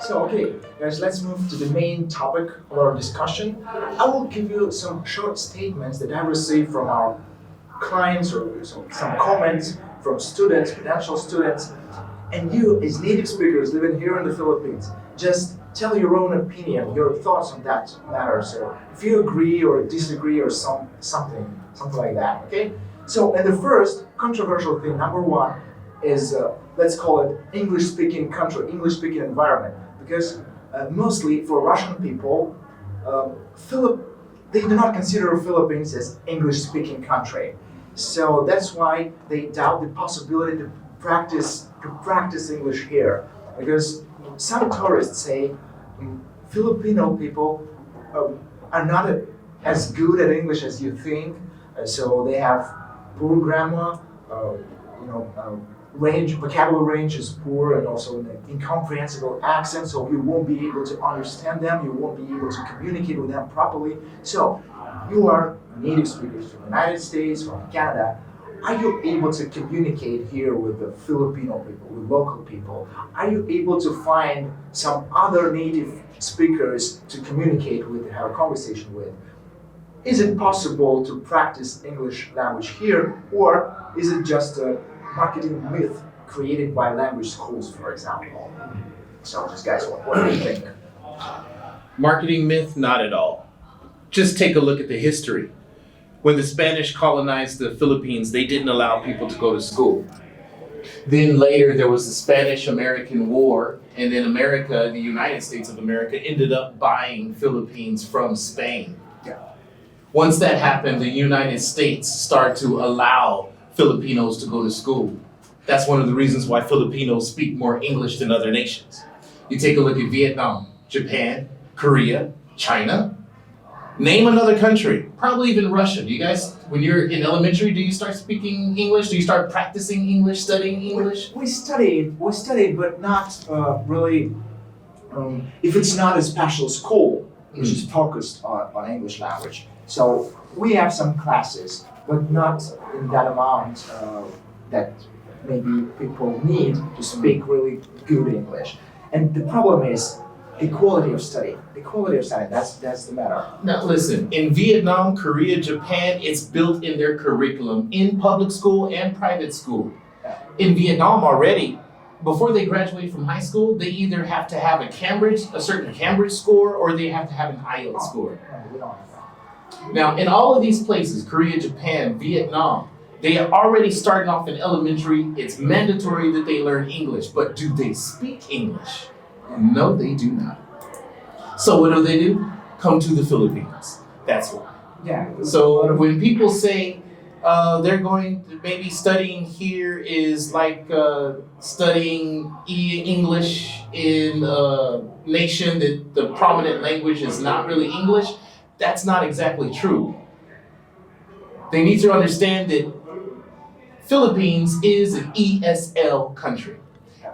So, okay, guys, let's move to the main topic of our discussion. I will give you some short statements that I received from our clients or some comments from students, potential students, and you, as native speakers living here in the Philippines, just tell your own opinion, your thoughts on that matter. So, if you agree or disagree or something like that, okay? So, and the first controversial thing, number one, is let's call it English-speaking country, English-speaking environment, because mostly for Russian people, they do not consider Philippines as English-speaking country. So that's why they doubt the possibility to practice English here, because some tourists say Filipino people are not as good at English as you think. So they have poor grammar, vocabulary range is poor, and also an incomprehensible accent, so you won't be able to understand them, you won't be able to communicate with them properly. So you are native speakers from the United States, from Canada. Are you able to communicate here with the Filipino people, with local people? Are you able to find some other native speakers to communicate with, have a conversation with? Is it possible to practice English language here, or is it just a marketing myth created by language schools, for example? So, just guys, what do you think? Marketing myth? Not at all. Just take a look at the history. When the Spanish colonized the Philippines, they didn't allow people to go to school. Then later there was the Spanish-American War, and then America, the United States of America, ended up buying Philippines from Spain. Yeah. Once that happened, the United States started to allow Filipinos to go to school. That's one of the reasons why Filipinos speak more English than other nations. You take a look at Vietnam, Japan, Korea, China. Name another country, probably even Russia. Do you guys, when you're in elementary, do you start speaking English? Do you start practicing English, studying English? We studied, but not really, if it's not a special school, which is focused on English language. So we have some classes, but not in that amount that maybe people need to speak really good English. And the problem is the quality of study. That's the matter. Now listen, in Vietnam, Korea, Japan, it's built in their curriculum in public school and private school. In Vietnam already, before they graduate from high school, they either have to have a certain Cambridge score, or they have to have an IELTS score. No, we don't have that. Now, in all of these places, Korea, Japan, Vietnam, they are already starting off in elementary. It's mandatory that they learn English, but do they speak English? No, they do not. So what do? Come to the Philippines. That's why. Yeah. So when people say they're going to maybe studying here is like studying English in a nation that the prominent language is not really English, that's not exactly true. They need to understand that Philippines is an ESL country.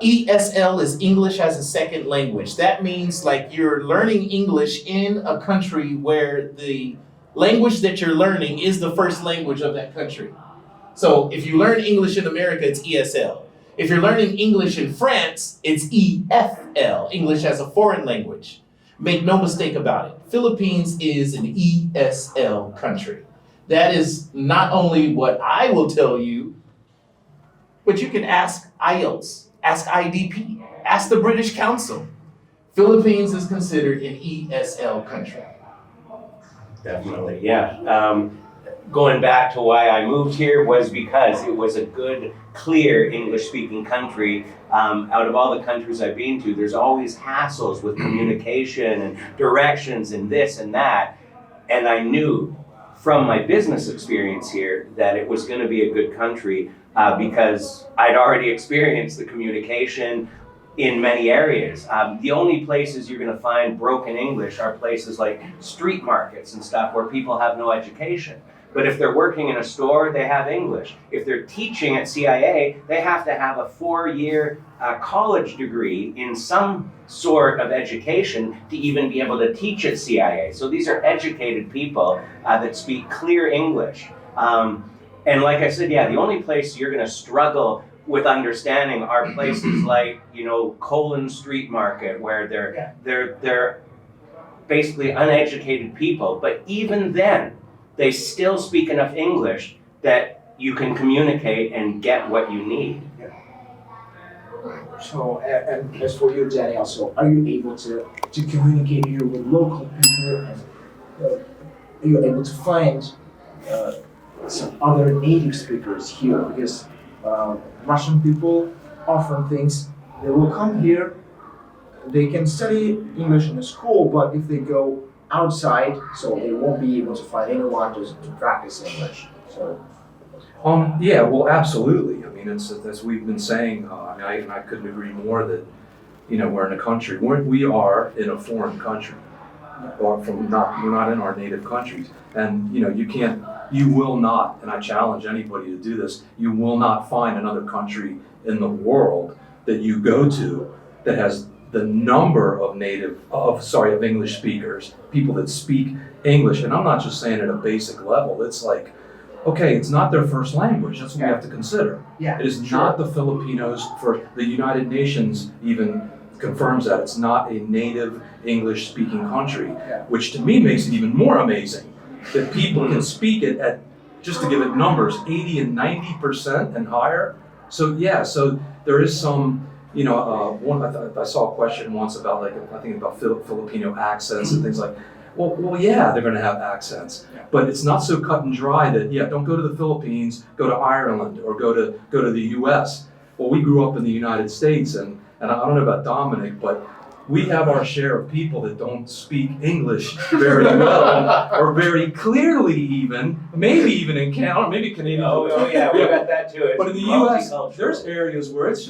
ESL is English as a second language. That means like you're learning English in a country where the language that you're learning is the first language of that country. So if you learn English in America, it's ESL. If you're learning English in France, it's EFL, English as a foreign language. Make no mistake about it. Philippines is an ESL country. That is not only what I will tell you, but you can ask IELTS, ask IDP, ask the British Council. Philippines is considered an ESL country. Definitely, yeah. Going back to why I moved here was because it was a good, clear English-speaking country. Out of all the countries I've been to, there's always hassles with communication and directions and this and that. And I knew from my business experience here that it was going to be a good country because I'd already experienced the communication in many areas. The only places you're going to find broken English are places like street markets and stuff where people have no education. But if they're working in a store, they have English. If they're teaching at CIA, they have to have a 4-year college degree in some sort of education to even be able to teach at CIA. So these are educated people that speak clear English. And like I said, yeah, the only place you're going to struggle with understanding are places like, Colon Street Market, where they're basically uneducated people, but even then, they still speak enough English that you can communicate and get what you need. So, and as for you, Daniel, so are you able to communicate here with local people, and are you able to find some other native speakers here? Because Russian people often thinks they will come here, they can study English in a school, but if they go outside, so they won't be able to find anyone to practice English. So. Yeah, well, absolutely. I mean, it's as we've been saying. I couldn't agree more that we're in a country. We are in a foreign country, or we're not in our native countries, and you will not, and I challenge anybody to do this. You will not find another country in the world that you go to that has the number of of English speakers, people that speak English, and I'm not just saying at a basic level. It's like, okay, it's not their first language. That's what we have to consider. Yeah, it is not the Filipinos. For the United Nations even confirms that it's not a native English-speaking country, which to me makes it even more amazing that people can speak it at, just to give it numbers, 80 and 90% and higher. So there is some. I saw a question once about about Filipino accents and things like. Well, yeah, they're going to have accents, but it's not so cut and dry that don't go to the Philippines, go to Ireland, or go to the U.S. Well, we grew up in the United States, and I don't know about Dominic, but we have our share of people that don't speak English very well or very clearly, maybe even in Canada, maybe Canadians. Oh yeah, we got that too. But in the U.S., there's areas where it's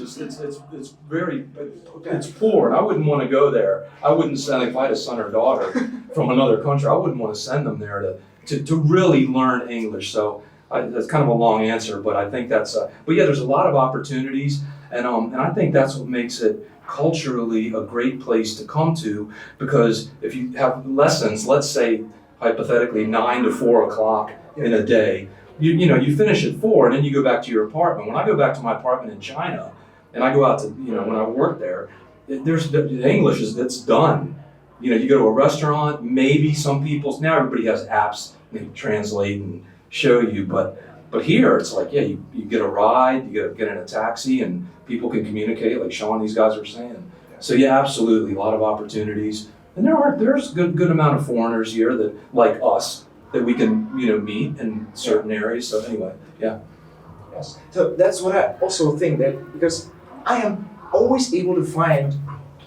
poor, and I wouldn't want to go there. I wouldn't send, if I had a son or daughter from another country, I wouldn't want to send them there to really learn English. So that's kind of a long answer, but I think that's. But yeah, there's a lot of opportunities, and I think that's what makes it culturally a great place to come to, because if you have lessons, let's say hypothetically 9 to 4 o'clock in a day, you finish at 4 and then you go back to your apartment. When I go back to my apartment in China and I go out to, when I work there, there's the English it's done. You go to a restaurant, maybe some people, now everybody has apps, they translate and show you, but here it's like, you get a ride, you get in a taxi, and people can communicate, like Sean, these guys are saying. So absolutely, a lot of opportunities, and there's good amount of foreigners here that like us that we can meet in certain areas. So anyway, Yes. So that's what I also think, that because I am always able to find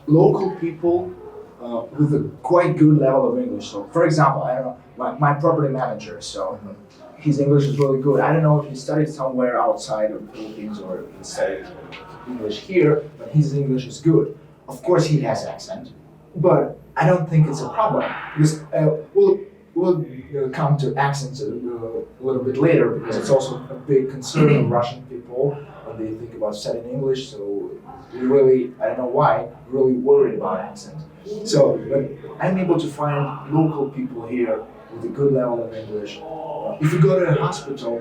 local people with a quite good level of English. So, for example, I don't know, my property manager. So. His English is really good. I don't know if he studied somewhere outside of the Philippines or he studied English here, but his English is good. Of course, he has accent, but I don't think it's a problem, because we'll come to accents a little bit later, because it's also a big concern of Russian people when they think about studying English. So we really, I don't know why, really worried about accent. So, but I'm able to find local people here with a good level of English. If you go to a hospital,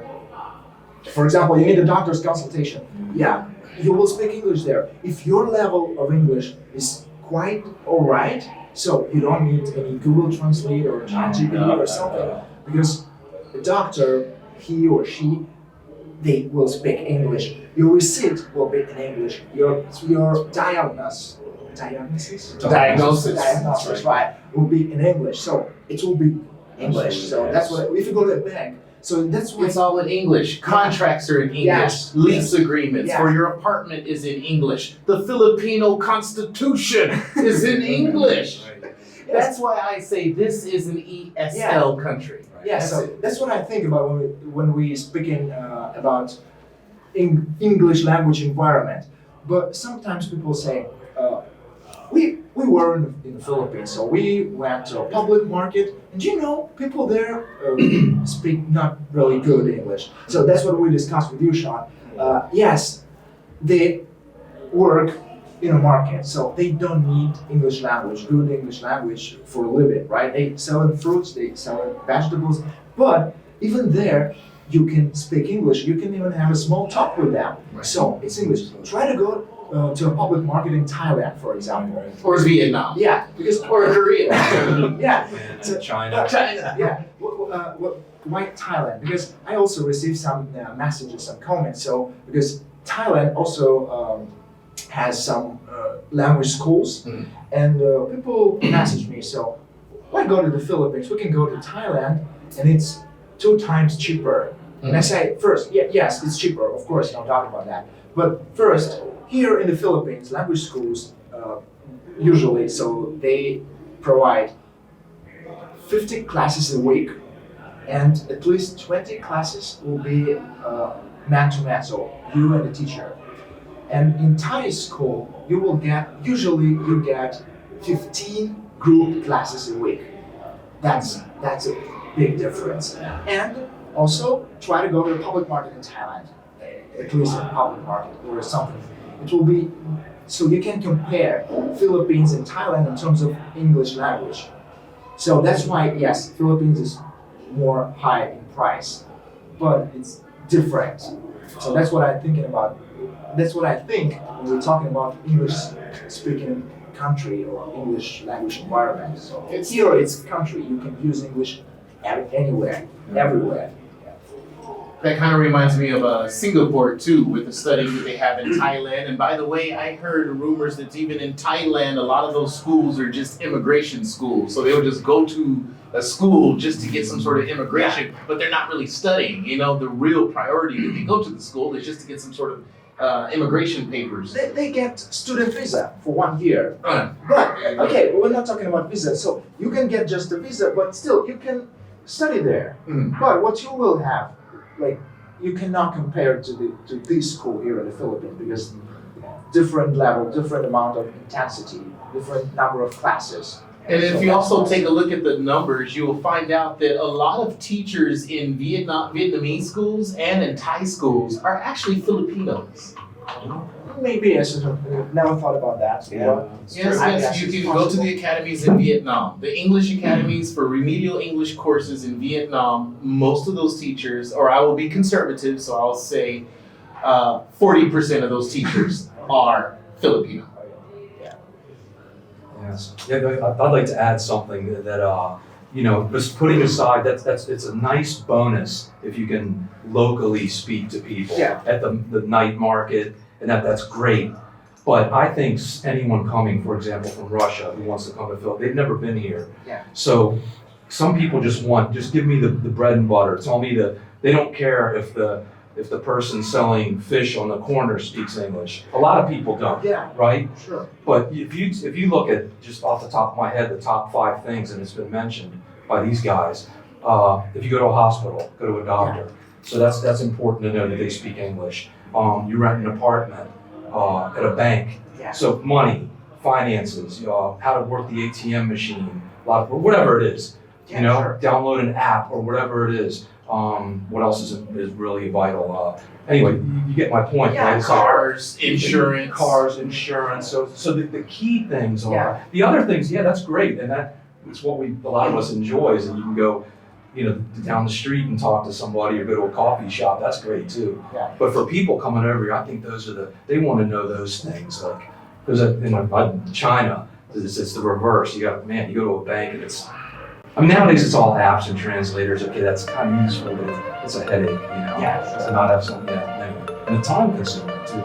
for example, you need a doctor's consultation, you will speak English there. If your level of English is quite alright, so you don't need any Google Translate or ChatGPT or something, because the doctor, he or she, they will speak English. Your receipt will be in English. Your diagnosis, right, will be in English. So it will be English. So that's what, if you go to a bank, so that's what it's all in English. Contracts are in English. Yes. Lease agreements Yeah. for your apartment is in English. The Filipino Constitution is in English. That's why I say this is an ESL country. Yeah, so that's what I think about when we speaking about English language environment. But sometimes people say, we were in the Philippines, so we went to a public market, and people there speak not really good English. So that's what we discussed with you, Sean. Yes, they work in a market, so they don't need English language, good English language for a living, right? They sell fruits, they sell vegetables, but even there, you can speak English. You can even have a small talk with them. Right. So it's English. Try to go to a public market in Thailand, for example. Or Vietnam. Yeah, because Or Korea. yeah, To China. China. yeah. Why Thailand? Because I also received some messages, some comments. So because Thailand also has some language schools, and people message me. So why go to the Philippines? We can go to Thailand, and it's 2 times cheaper. And I say first, yes, it's cheaper. Of course, no doubt about that. But first, here in the Philippines, language schools usually so they provide 50 classes a week, and at least 20 classes will be man-to-man, so you and the teacher. And in Thai school, you get 15 group classes a week. That's a big difference. And also try to go to the public market in Thailand, at least a public market or something. It will be so you can compare Philippines and Thailand in terms of English language. So that's why yes, Philippines is more high in price, but it's different. So that's what I'm thinking about. That's what I think when we're talking about English speaking country or English language environment. So here it's country, you can use English anywhere, everywhere. That kind of reminds me of Singapore too, with the study that they have in Thailand. And by the way, I heard rumors that even in Thailand, a lot of those schools are just immigration schools. So they'll just go to a school just to get some sort of immigration, but they're not really studying. You know, the real priority that they go to the school is just to get some sort of immigration papers. They get student visa for 1 year. Uh, But okay, we're not talking about visa. So you can get just a visa, but still you can study there. But what you will have, like, you cannot compare it to this school here in the Philippines because different level, different amount of intensity, different number of classes. And if So you that's also why- take a look at the numbers, you will find out that a lot of teachers in Vietnamese schools and in Thai schools are actually Filipinos. maybe I should have never thought about that. Yeah. but Yes, I yes, guess you it's can go to possible. the academies in Vietnam. The English academies for remedial English courses in Vietnam, most of those teachers, or I will be conservative, so I'll say 40% of those teachers are Filipino. Yes. Yeah, I'd like to add something that you know, just putting aside it's a nice bonus if you can locally speak to people Yeah. at the night market, and that's great. But I think anyone coming, for example, from Russia who wants to come to Philly, they've never been here. Yeah. So some people just give me the bread and butter. Tell me they don't care if the person selling fish on the corner speaks English. A lot of people don't, Yeah, right? sure. But if you look at, just off the top of my head, the top 5 things, and it's been mentioned by these guys, if you go to a hospital, go to a doctor. So that's important to know that they speak English. You rent an apartment at a bank. Yeah. So money, finances, how to work the ATM machine, whatever it is. Yeah, You know, sure. download an app or whatever it is. What else is really vital? Anyway, you get my point, Yeah, right? So- Cars, insurance. Cars, insurance. So the key things are Yeah. the other things. Yeah, that's great, and that's what a lot of us enjoy. Is that you can go, you know, down the street and talk to somebody or go to a coffee shop. That's great too. Yeah. But for people coming over here, I think they want to know those things. Like, because in China, it's the reverse. You go to a bank and nowadays it's all apps and translators. Okay, that's kind of useful, but it's a headache, you know. Yeah, sure. To not have something. Yeah, anyway. And the time consuming too.